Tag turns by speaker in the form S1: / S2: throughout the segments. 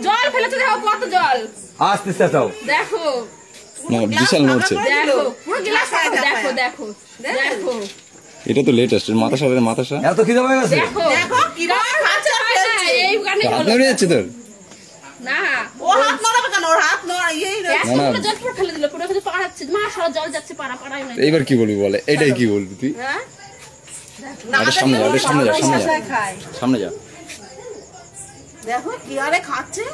S1: জল ফেলেছে দেখো কত জল
S2: আস্তে আস্তে যাও
S1: দেখো
S3: না বিশাল নড়ছে
S1: দেখো পুরো গ্লাস দেখো দেখো দেখো
S3: এটা তো লেটেস্ট মাতাসা
S2: এত খিদে পেয়ে গেছে
S1: দেখো দেখো কি খাচ্ছে এই গানে
S3: হাত নড়ে যাচ্ছে তোর
S1: না
S4: ও হাত নড়াবে কেন ওর হাত নড়া
S3: না না
S1: জল পুরো ফেলে দিল পুরো ফেলে পাড়াচ্ছে মা সারা জল যাচ্ছে পাড়াই না
S3: এইবার কি বলবি বলে এটাই কি বলবি তুই
S1: হ্যাঁ
S3: সামনে যা সামনে যা
S4: দেখো কি আরে খাচ্ছে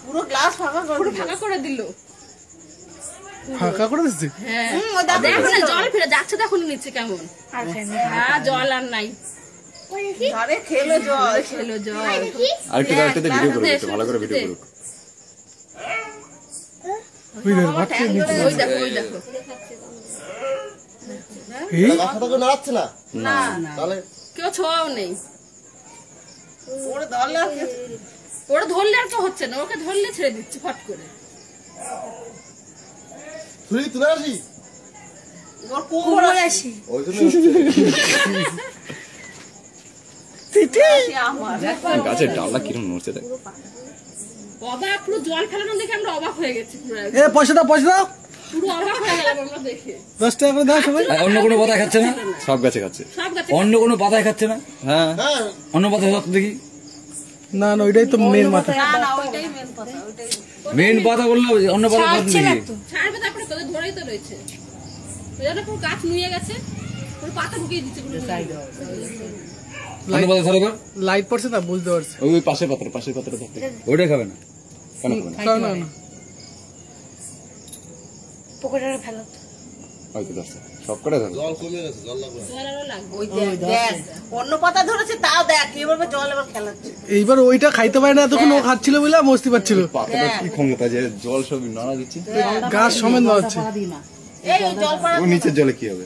S4: পুরো গ্লাস ফাঁকা করে দিল
S5: ফাঁকা করে দিচ্ছে
S1: হ্যাঁ দেখো না জল ফেলে যাচ্ছে দেখো নিচে কেমন হ্যাঁ জল আর নাই
S4: আরে খেলো জল
S3: আরেকটু ভিডিও করো ভালো করে ভিডিও করো
S5: ওই দেখো
S1: ওই দেখো
S5: এই
S2: কথা তো নাড়াচ্ছে না
S4: না
S2: তাহলে
S1: কেউ ছোঁয়াও নেই
S4: ওরে ধরলে
S1: ওরা ধরলে আর কেউ হচ্ছে না ওকে ধরলে ছেড়ে দিচ্ছে ফট করে
S2: তুই তুলে আসি
S4: ওর কোমর আসি
S2: ওই জন্য
S4: আমার
S3: গাছের ডালটা কিরম নড়ছে দেখ
S1: অবাক পুরো জল ফেলানো দেখে আমরা অবাক হয়ে গেছি পুরো
S5: এ পয়সা দাও
S1: পুরো অবাক হয়ে গেলাম আমরা দেখে
S5: 10 টাকা করে দাও সবাই
S2: অন্য কোনো পাতায় খাচ্ছে না
S3: সব গাছে খাচ্ছে
S1: সব গাছে
S2: অন্য কোনো পাতায় খাচ্ছে না
S3: হ্যাঁ
S2: হ্যাঁ অন্য পাতায় খাচ্ছে দেখি
S5: না না ওইটাই তো মেন মাথা
S4: না ওইটাই মেন কথা ওইটাই
S2: মেন পাতা বললে অন্য পাতা খাচ্ছে নাকি
S1: ছাড়বে তারপরে কোথায় ধরেই তো রয়েছে ওই জন্য পুরো গাছ নুয়ে গেছে পুরো পাতা ঢুকিয়ে দিচ্ছে পুরো
S2: অন্য পাতা ধরে কর
S5: লাইট পড়ছে না বুঝতে পারছি
S3: ওই পাশের পাত্র ধরতে
S2: ওইটাই খাবে না
S3: কেন খাবে না
S5: না না
S6: পকেটে ফেলো
S3: হয়তো ধরছে সব করে ধরো
S2: জল কমে গেছে জল লাগবে
S1: জল আরো লাগবে
S4: ওই দেখ অন্য পাতা ধরেছে তাও দেখ এভাবে জল এবার খেলাচ্ছে
S5: এইবার ওইটা খাইতে পারে না তখন ও খাচ্ছিল বলে মস্তি পাচ্ছিল
S3: পাতাটা কি ক্ষমতা যে জল সব নাড়া দিচ্ছে
S5: গাছ সমেত নড়ছে
S4: এই জল পড়া
S3: ও নিচের জলে কি হবে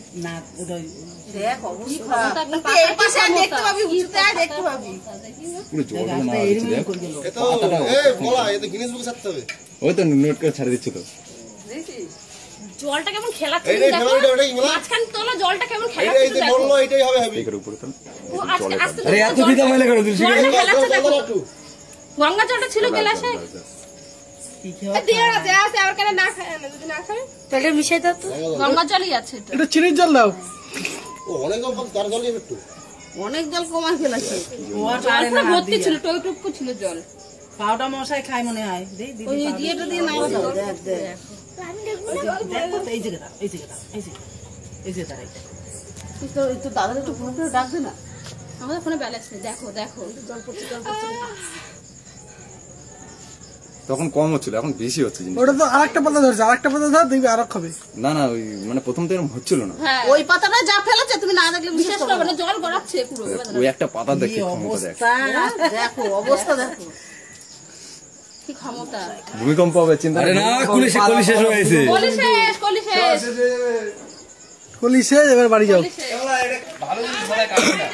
S4: দেখ অবস্থা এই পাশে আর দেখতে পাবি উঁচুতে আর দেখতে পাবি
S3: পুরো জল নাড়া দিচ্ছে দেখ
S2: এ তো বলা এ তো গিনেস বুকে ছাড়তে হবে
S3: ওই তো নোট করে ছাড়ে দিচ্ছে তো
S1: জলটা কেমন খেলাচ্ছে
S2: এইটাই
S1: দেখো
S2: ফেভারিট ওটাই বলা
S1: মাঝখান তোলা জলটা কেমন
S2: এই
S1: খেলাচ্ছে
S2: যে বললো এটাই হবে হবে
S3: এই করে উপরে তো
S1: ও আস্তে আস্তে
S2: আরে এত খিদে পাইলে কেন তুই
S1: জলটা খেলাচ্ছে দেখো
S2: একটু
S1: গঙ্গা জলটা ছিল গ্লাসে দিয়ে আছে আবার কেন না খায় না যদি না খায়
S6: তাহলে মিশাই দাও তো
S1: গঙ্গা জলই আছে এটা
S5: এটা চিনির জল দাও
S2: ও অনেক কম তার জল নিয়ে একটু
S4: অনেক জল কমাই ফেলেছে
S1: জল পুরো ভর্তি ছিল টইটুকু ছিল জল
S7: পাউডা মশাই খায় মনে হয়
S4: ওই দিয়েটা দিয়ে নাও দেখ দেখ
S7: এই যে
S4: তো দাদা একটু ফোন করে ডাকবে না
S1: আমাদের ফোনে ব্যালেন্স নেই দেখো দেখো
S4: জল পড়ছে
S3: তখন কম হচ্ছিল এখন বেশি হচ্ছে জিনিস
S5: ওটা তো আরেকটা পাতা ধরছে আরেকটা পাতা ধর দেখবি আরো খাবে
S3: না না ওই মানে প্রথম তো এরকম হচ্ছিল না
S1: হ্যাঁ
S4: ওই পাতাটা যা ফেলেছে তুমি না দেখলে
S1: বিশেষ
S4: বিশ্বাস
S1: করে
S4: করবে
S1: না জল গড়াচ্ছে পুরো
S3: ওই একটা পাতা দেখে ক্ষমতা দেখ
S4: দেখো অবস্থা দেখো
S1: কি ক্ষমতা
S3: ভূমিকম্প হবে চিন্তা
S2: আরে না কলি শেষ হয়ে গেছে
S1: কলি শেষ কলি শেষ
S5: কলি শেষ এবার বাড়ি যাও
S1: কলি শেষ
S2: ভালো জিনিস বলে কাটবে না